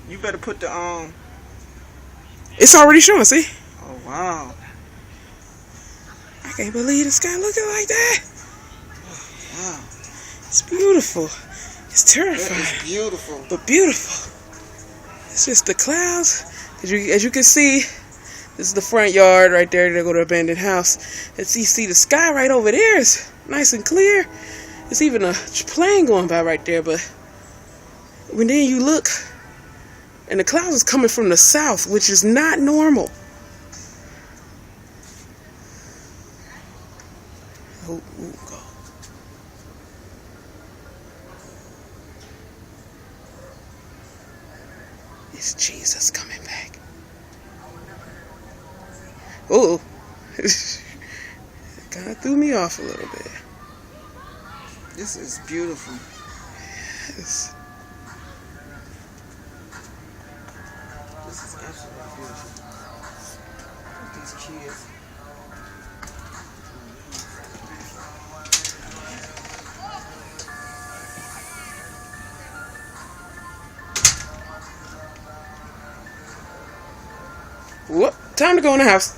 You better put the It's already showing. See? Oh wow. I can't believe the sky looking like that. Wow. It's beautiful. It's That terrifying, is beautiful. but beautiful. It's just the clouds. As you can see, this is the front yard right there. They go to abandoned house. As you see, the sky right over there is nice and clear. There's even a plane going by right there. But when then you look, and the clouds is coming from the south, which is not normal. Oh, go. It's Jesus coming back. Oh, kind of threw me off a little bit. This is beautiful. Yes. This is absolutely beautiful. Look at these kids. Whoop, time to go in the house.